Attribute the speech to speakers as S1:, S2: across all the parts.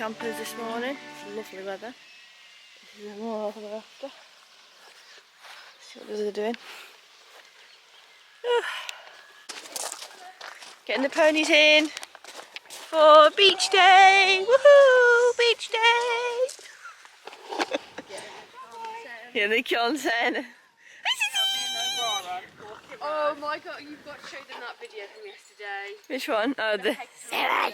S1: campers this morning. It's lovely weather. This is more of the after. See what they're doing. Getting the ponies in for beach day. Woohoo! Beach day. Yeah, they can't say.
S2: Oh my god, you've got to show them that video from yesterday.
S1: Which one? Oh, the Sarah.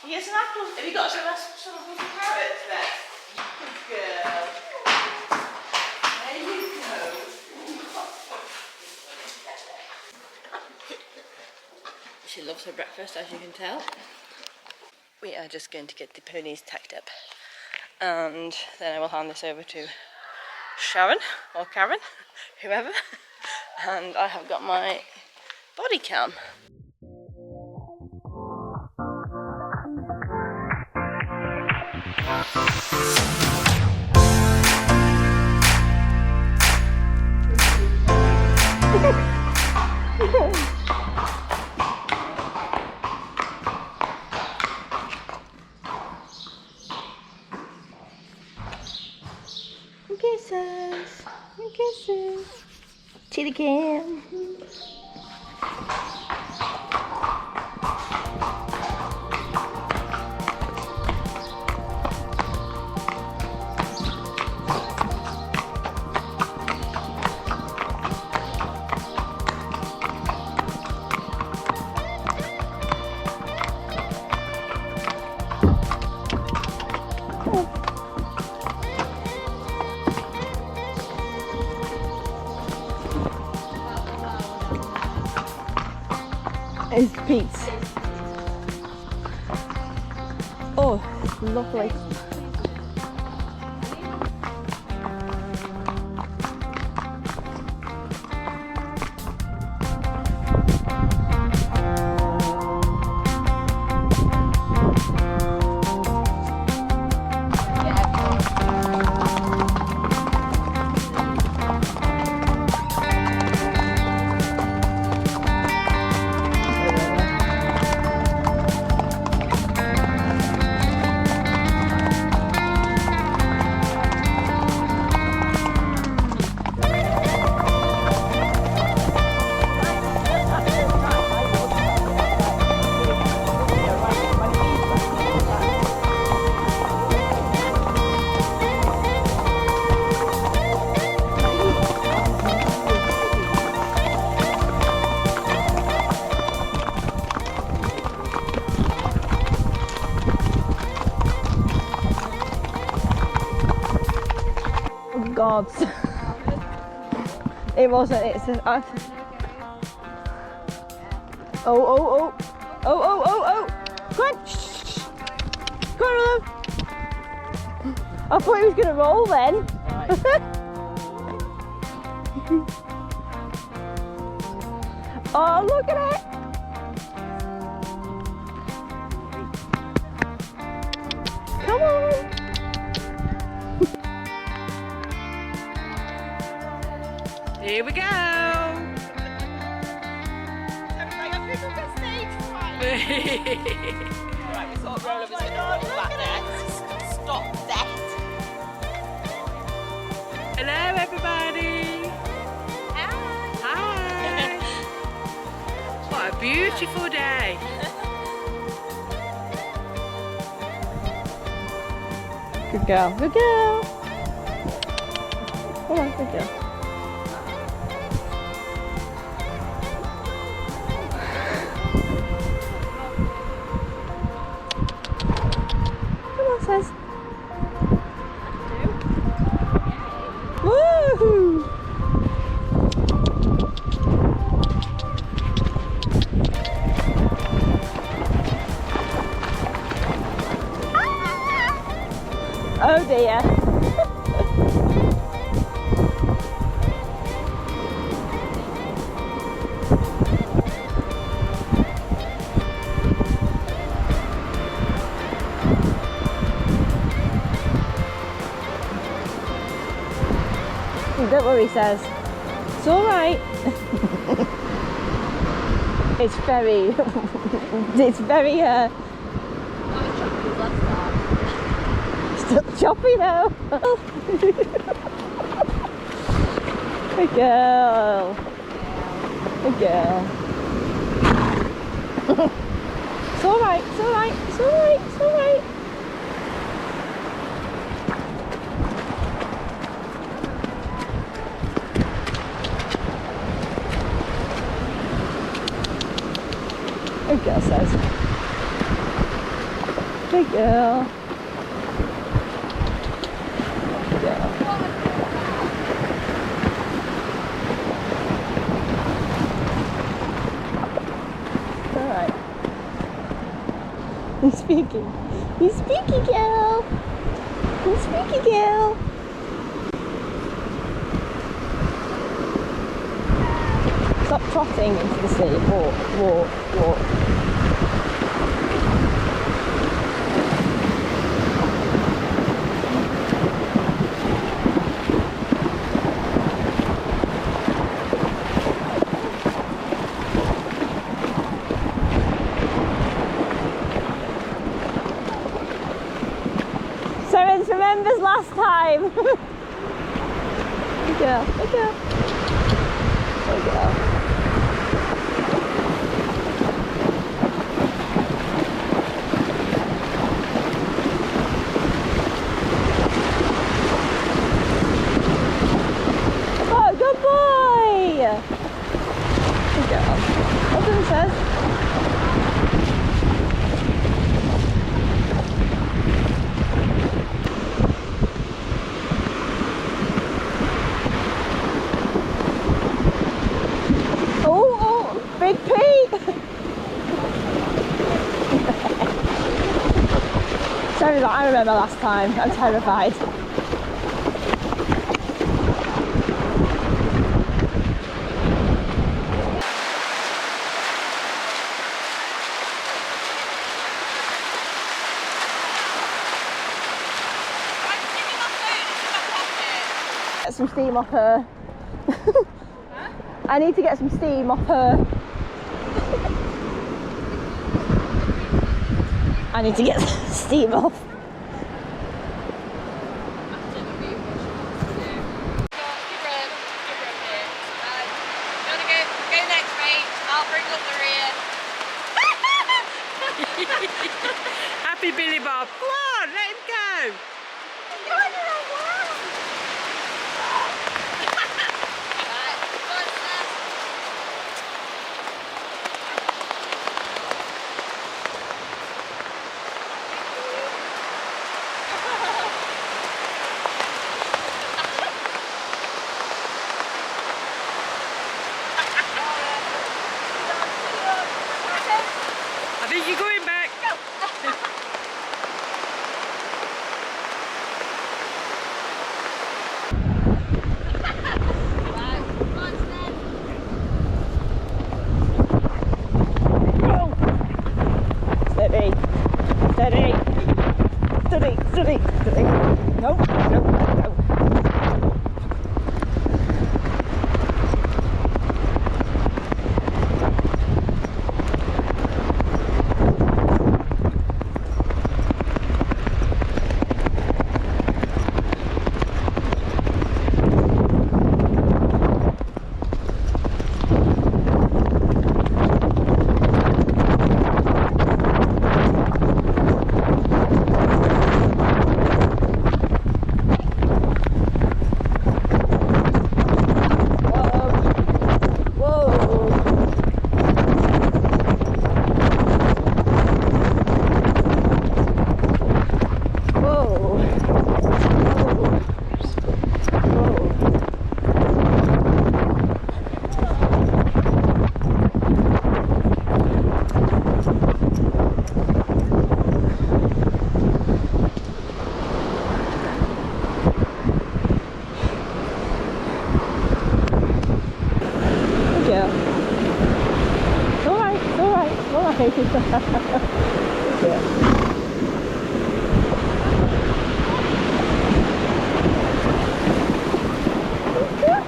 S1: Here's an apple. Have you got some apples and carrots there? Good girl. There you go. She loves her breakfast, as you can tell. We are just going to get the ponies tacked up, and then I will hand this over to Sharon or Karen, whoever. And I have got my body cam. Kisses, kisses to the cam. It's Pete's. Oh, it's lovely. God. It wasn't, it's a, oh. Go on. Shh. Go on, Olive. I thought he was going to roll then. Oh, look at it. Come on. Here we go!
S3: Right, we sort of roll over to the back there. Stop that!
S1: Hello everybody! Hi! What a beautiful day! Good girl, good girl! Come on, good girl. Says. Woohoo! Oh dear. Don't worry, says. It's all right. It's very, it's very, still choppy though. Good girl. Good girl. It's all right, it's all right, it's all right, it's all right. Good girl, says. Good girl. Good girl. Alright. He's speaking. He's speaking, girl. He's speaking, girl. Stop trotting into the sea. Walk, walk, walk. Terence remembers last time. Good girl, good girl. Good girl. Oh, good boy. Good girl. Well done, says. Big Pete! Sorry, I remember last time. I'm terrified. Get some steam off her. I need to get some steam off her. I need to get steam off.
S3: Happy Billy Bob. Come on, let him go. I think you're going back.
S1: Steady, steady, steady, steady, steady. No, no, no. Yeah.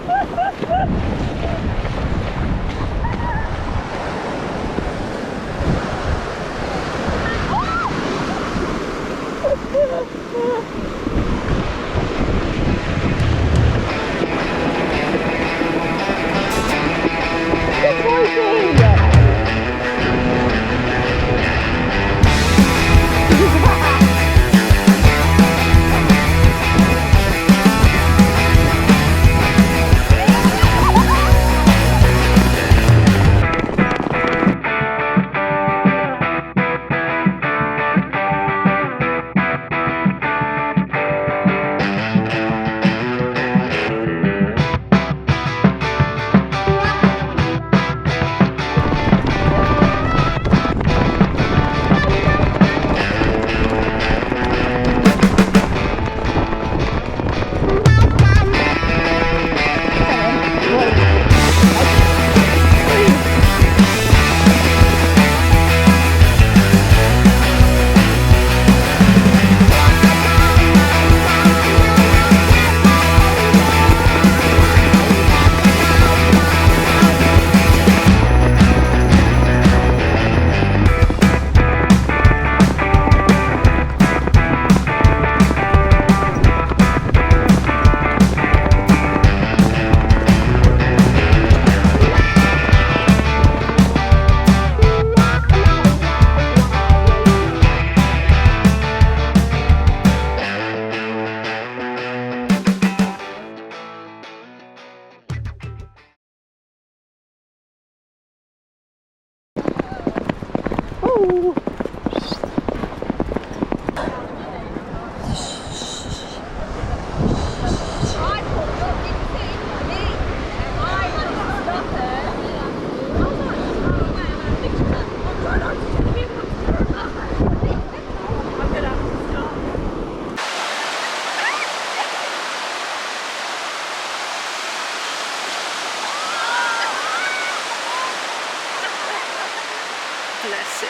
S1: Bless him.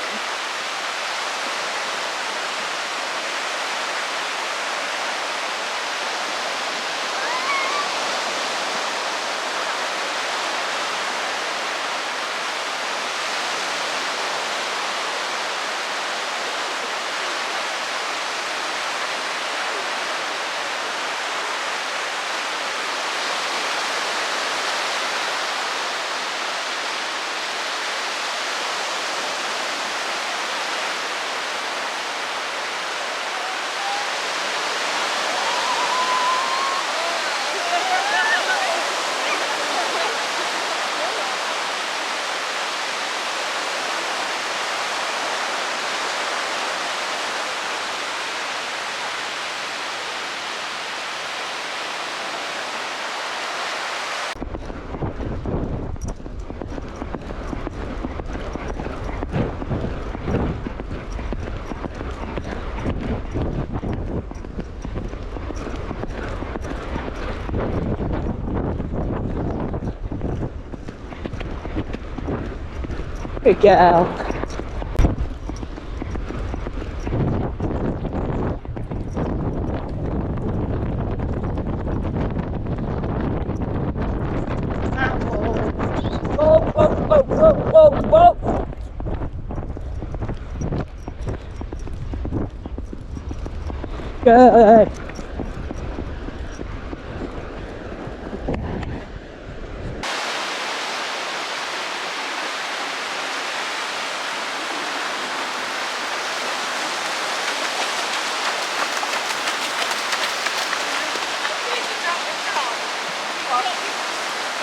S1: Good girl. Whoa, whoa, whoa, whoa, whoa, whoa. Good.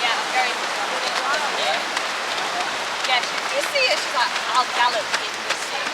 S3: Yeah, I'm very yeah, you see it, she's like, I'll gallop in this thing.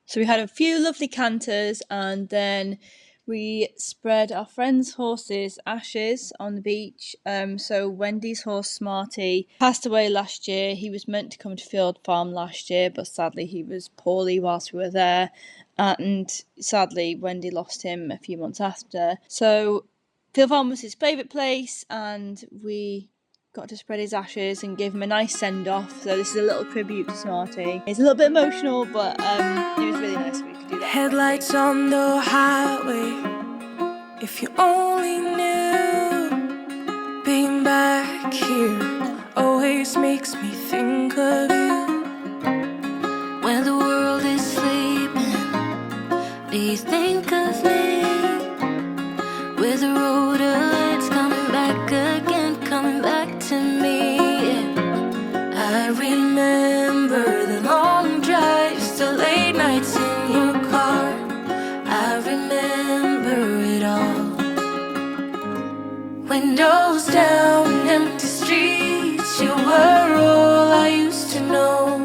S1: So we had a few lovely canters, and then we spread our friends' horses' ashes on the beach. So Wendy's horse Smarty passed away last year. He was meant to come to Field Farm last year, but sadly he was poorly whilst we were there, and sadly Wendy lost him a few months after. So Field Farm was his favourite place, and we got to spread his ashes and give him a nice send-off. So this is a little tribute to Smarty. It's a little bit emotional, but it was really nice we could do that.
S4: Headlights on the highway. If you only knew, being back here always makes me think of you. When the world is sleeping, do you think of me? With the road alerts coming back again, coming back to me. I remember the long drives, the late nights in your car. I remember it all. Windows down, empty streets, you were all I used to know.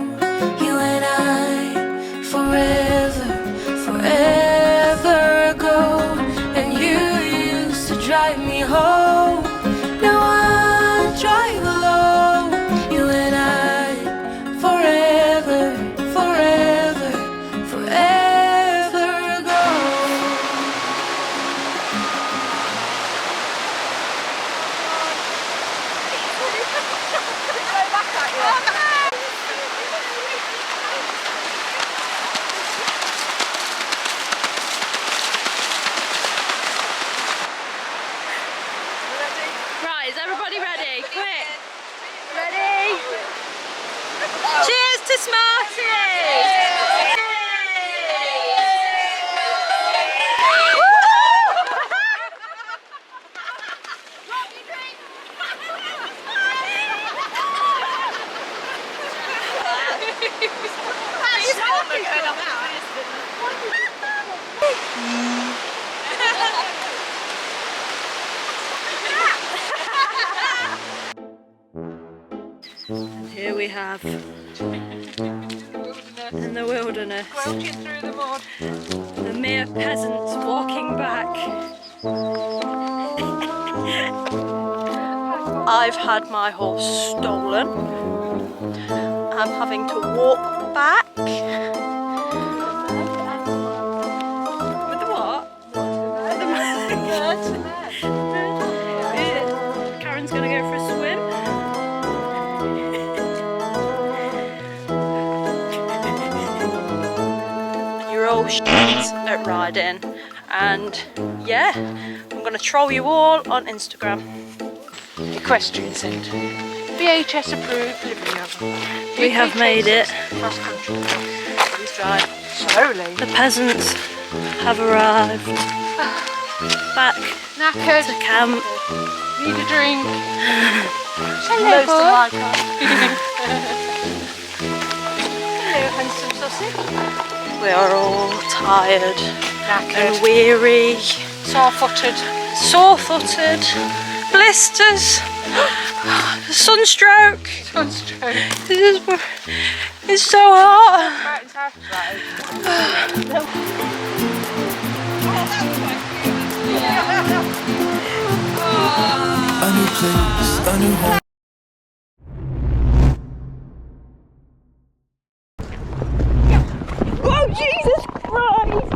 S4: You and I, forever, forever ago. And you used to drive me home. Now I drive alone. You and I, forever, forever, forever ago.
S1: Right, is everybody ready? Quick! Ready? Cheers to Smarty! Here we have, in the wilderness, the mere peasants walking back. I've had my horse stolen. I'm having to walk back. With the what? With the bird. Karen's gonna go for a swim. You're all shit at riding, and yeah, I'm gonna troll you all on Instagram.
S2: Equestrian Centre. VHS approved living room.
S1: We have made it.
S2: Cross country.
S1: Please drive.
S2: Slowly.
S1: The peasants have arrived. Back
S2: Knackered.
S1: to camp.
S2: Need a drink.
S1: Hello,
S2: Most
S1: bud.
S2: like us. Hello, handsome sausage.
S1: We are all tired
S2: Knackered.
S1: and weary,
S2: Sore-footed.
S1: sore-footed, blisters, sunstroke.
S2: Sunstroke.
S1: It's so hot.
S2: Brighton's house is right.
S4: A new place, a new home.
S1: Oh, Jesus Christ!